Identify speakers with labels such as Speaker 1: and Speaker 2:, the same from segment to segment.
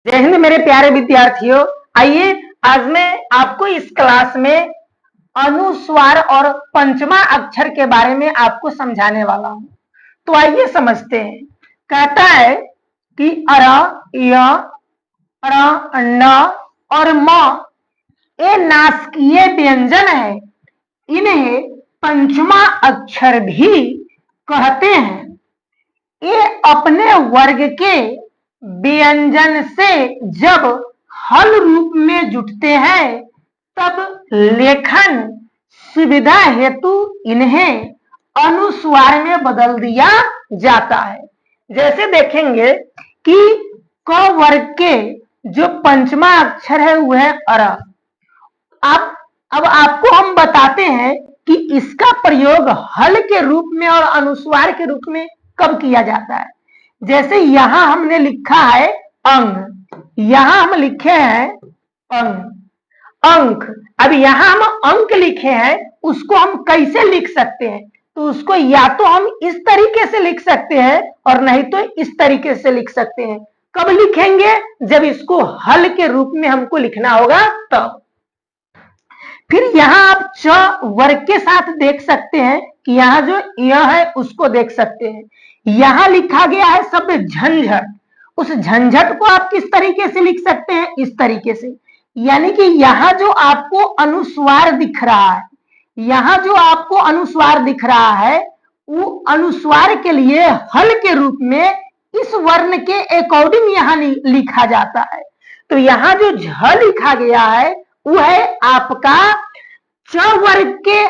Speaker 1: जय हिंद मेरे प्यारे विद्यार्थियों। आइए आज मैं आपको इस क्लास में अनुस्वार और पंचमा अक्षर के बारे में आपको समझाने वाला हूं। तो आइए समझते हैं। कहता है कि अर, य, ण, न और म ये नासकीय व्यंजन है। इन्हें पंचमा अक्षर भी कहते हैं। ये अपने वर्ग के व्यंजन से जब हल रूप में जुटते हैं तब लेखन सुविधा हेतु इन्हें अनुस्वार में बदल दिया जाता है। जैसे देखेंगे कि क वर्ग के जो पंचमा अक्षर है वह है अर। अब आपको हम बताते हैं कि इसका प्रयोग हल के रूप में और अनुस्वार के रूप में कब किया जाता है। जैसे यहां हमने लिखा है अंग, यहां हम लिखे हैं अंक। अब यहां हम अंक लिखे हैं, उसको हम कैसे लिख सकते हैं? तो उसको या तो हम इस तरीके से लिख सकते हैं और नहीं तो इस तरीके से लिख सकते हैं। कब लिखेंगे? जब इसको हल के रूप में हमको लिखना होगा तब। फिर यहाँ आप च वर्ग के साथ देख सकते हैं कि यहाँ जो य है उसको देख सकते हैं। यहाँ लिखा गया है शब्द झंझट। उस झंझट को आप किस तरीके से लिख सकते हैं? इस तरीके से। यानी कि यहाँ जो आपको अनुस्वार दिख रहा है, यहाँ जो आपको अनुस्वार दिख रहा है वो अनुस्वार के लिए हल के रूप में इस वर्ण के अकॉर्डिंग यहाँ लिखा जाता है। तो यहाँ जो झ लिखा गया है वो है आपका च वर्ग के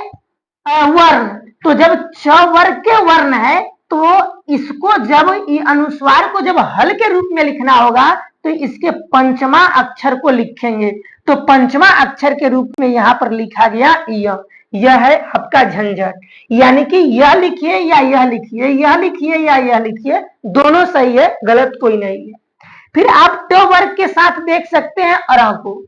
Speaker 1: वर्ण। तो जब च वर्ग के वर्ण है तो इसको जब अनुस्वार को जब हल के रूप में लिखना होगा तो इसके पंचमा अक्षर को लिखेंगे। तो पंचमा अक्षर के रूप में यहाँ पर लिखा गया यह है आपका झंझट। यानी कि यह लिखिए या यह लिखिए, यह लिखिए या यह लिखिए, दोनों सही है, गलत कोई नहीं है। फिर आप ट वर्ग के साथ देख सकते हैं अरा को।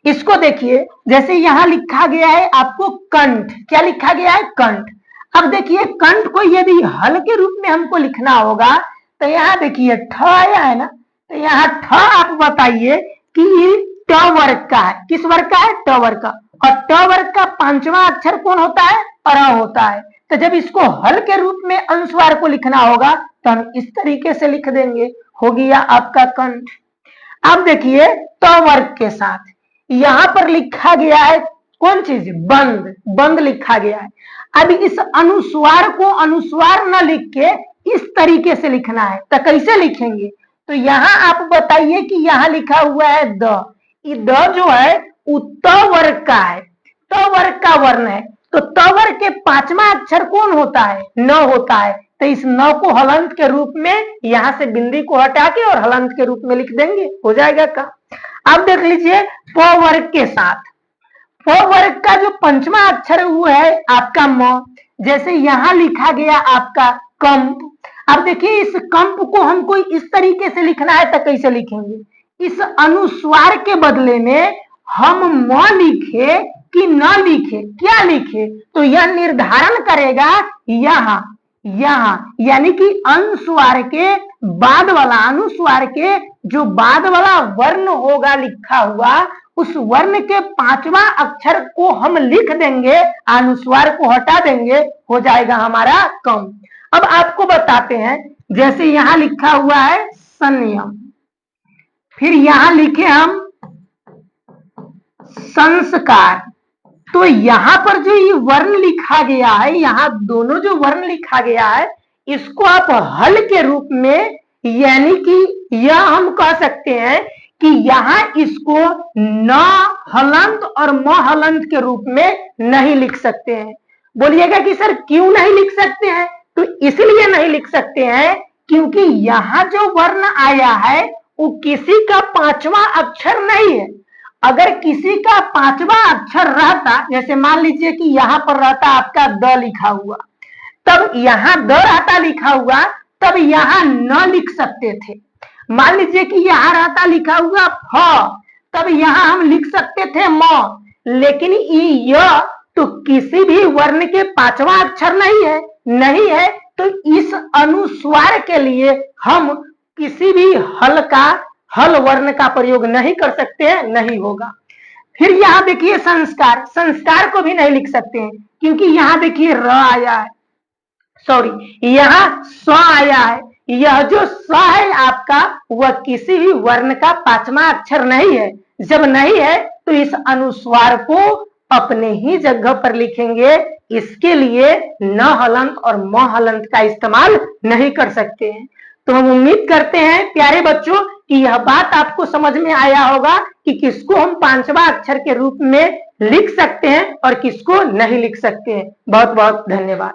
Speaker 1: इसको देखिए, जैसे यहां लिखा गया है आपको कंठ। क्या लिखा गया है? कंठ। अब देखिए कंठ को यदि हल के रूप में हमको लिखना होगा तो यहाँ देखिए ठ आया है ना, तो यहाँ ठ आप बताइए कि ट वर्ग का है। किस वर्ग का है? ट वर्ग का। और ट वर्ग का पांचवा अक्षर कौन होता है? अर होता है। तो जब इसको हल के रूप में अनुस्वार को लिखना होगा तो हम इस तरीके से लिख देंगे, हो गया आपका कंठ। अब देखिए ट वर्ग के साथ यहां पर लिखा गया है कौन चीज? बंद। बंद लिखा गया है। अब इस अनुस्वार को अनुस्वार न लिख के इस तरीके से लिखना है, तो कैसे लिखेंगे? तो यहां आप बताइए कि यहां लिखा हुआ है द। ये द जो है वो त वर्ग का है, त वर्ग का वर्ण है। तो त वर्ग के पांचवा अक्षर कौन होता है? न होता है। तो इस न को हलंत के रूप में यहां से बिंदी को हटा के और हलंत के रूप में लिख देंगे, हो जाएगा का। अब देख लीजिए प वर्ग के साथ प वर्ग का जो पंचमा अक्षर है वो है आपका म। जैसे यहां लिखा गया आपका कंप। अब देखिए इस कंप को हमको इस तरीके से लिखना है तो कैसे लिखेंगे? इस अनुस्वार के बदले में हम म लिखे कि न लिखे, क्या लिखे? तो यह निर्धारण करेगा यहां यानी कि अनुस्वार के बाद वाला, अनुस्वार के जो बाद वाला वर्ण होगा लिखा हुआ, उस वर्ण के पांचवा अक्षर को हम लिख देंगे, अनुस्वार को हटा देंगे, हो जाएगा हमारा कम। अब आपको बताते हैं, जैसे यहां लिखा हुआ है संयम, फिर यहां लिखे हम संस्कार। तो यहां पर जो ये वर्ण लिखा गया है, यहां दोनों जो वर्ण लिखा गया है इसको आप हल के रूप में, यानी कि यह हम कह सकते हैं कि यहां इसको न हलंत और म हलंत के रूप में नहीं लिख सकते हैं। बोलिएगा कि सर क्यों नहीं लिख सकते हैं? तो इसलिए नहीं लिख सकते हैं क्योंकि यहां जो वर्ण आया है वो किसी का पांचवा अक्षर नहीं है। अगर किसी का पांचवा अक्षर रहता, जैसे मान लीजिए कि यहां पर रहता आपका द लिखा हुआ, तब यहां द रहता लिखा हुआ, तब यहां न लिख सकते थे। मान लीजिए कि यहां रहता लिखा हुआ फ, तब यहां हम लिख सकते थे म। लेकिन य तो किसी भी वर्ण के पांचवा अक्षर नहीं है। तो इस अनुस्वार के लिए हम किसी भी हल का हल वर्ण का प्रयोग नहीं कर सकते हैं, नहीं होगा। फिर यहाँ देखिए संस्कार, संस्कार को भी नहीं लिख सकते हैं क्योंकि यहाँ देखिए र आया है, सॉरी यहाँ स आया है। यह जो स है आपका वह किसी भी वर्ण का पांचवा अक्षर नहीं है। जब नहीं है तो इस अनुस्वार को अपने ही जगह पर लिखेंगे। इसके लिए न हलंत और म हलंत का इस्तेमाल नहीं कर सकते हैं। तो हम उम्मीद करते हैं प्यारे बच्चों कि यह बात आपको समझ में आया होगा कि किसको हम पांचवा अक्षर के रूप में लिख सकते हैं और किसको नहीं लिख सकते हैं। बहुत बहुत धन्यवाद।